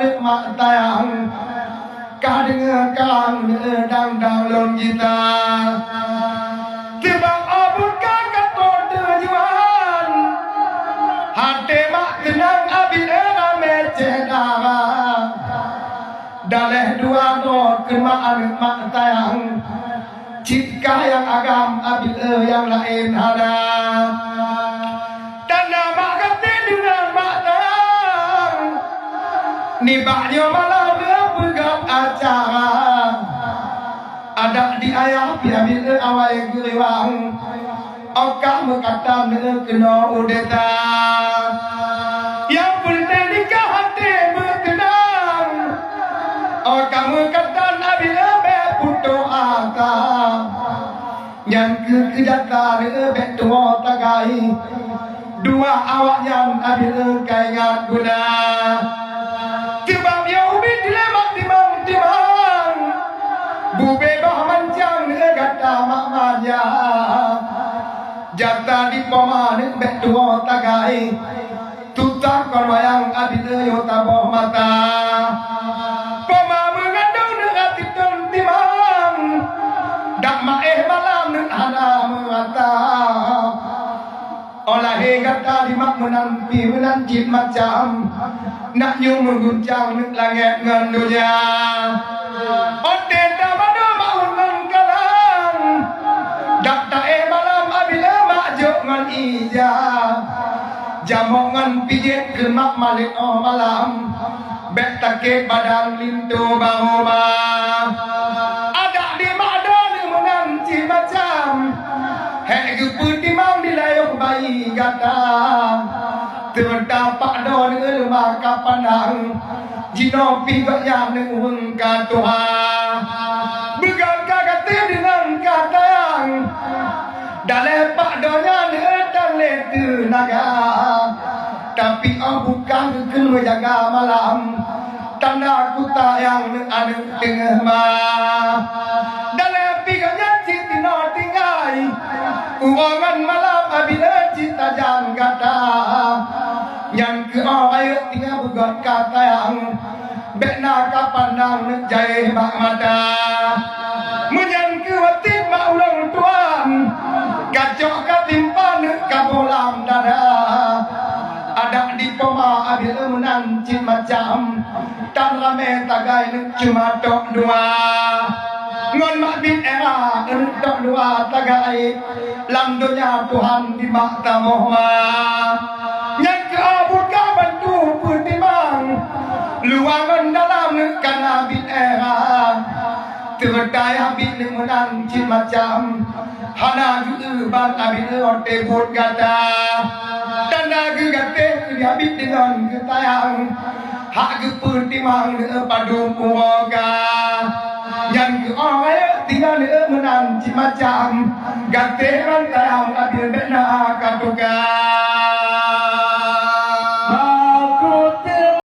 nước mạ tàng ca đứng càng đang đang lồn guitar từ bang abut ka tôn từ juan hati mak tenang abina mecedara daleh dua do kemaan mak tayang jika yang agam abina yang lain ada dan nama kata dengan mak tayang nibaknya malah berpegang acara ada di ayah biambil awal geriwang okah mengatakan kena udeta yang penting nikah hati berkenang okah mengatakan abil ebe puto akam yang kejata ebe tua tagai dua awak yang abil kaingat guna sebab yang ubi dilemak timang bube bah mancang gata makmanya jata di pemanik betua tagai tutak korwayang abide taboh mata pema mengandung negati timang dak maeh malam nek hana mengata olah gata di mak menanti menanjit macam nak nyung mengguncang nek langit ngandunya oten damado maun kalang dak tae malam abila majuk ngan ija jamok ngan pijit kemak malik malam bek take badan lintu bahuma ada di madon menanti macam hek geputi mang di layok bayi gata terdapat don maka pandang jino pigak yang nung katuha begal kagate dengan kata yang dalepak donya dan letu naga tapi bukan kena jaga malam tanda kuta yang ada tengah ma dalepi ganya citino tinggai uangan malam abila cita jang kata yang ke ayat tinggal bukan kata yang bekna kapandang jai bak mata menyan ke watit mak ulang tuan kacok katimpan kabolam dada ada di poma abil menancit macam tan rame tagai cuma tok dua ngon mak bin era tok dua tagai lam dunia Tuhan di mata mohma yang ke abut ka bantu putimang luangan dalam kana bin era terdai habis menancit macam hana ju ban abin ote bot gata tanda gate habis dengan ketayang hak gepun timang padu pumoga yang ke oi tinggal menancit macam gate ban tayang abin bena katuga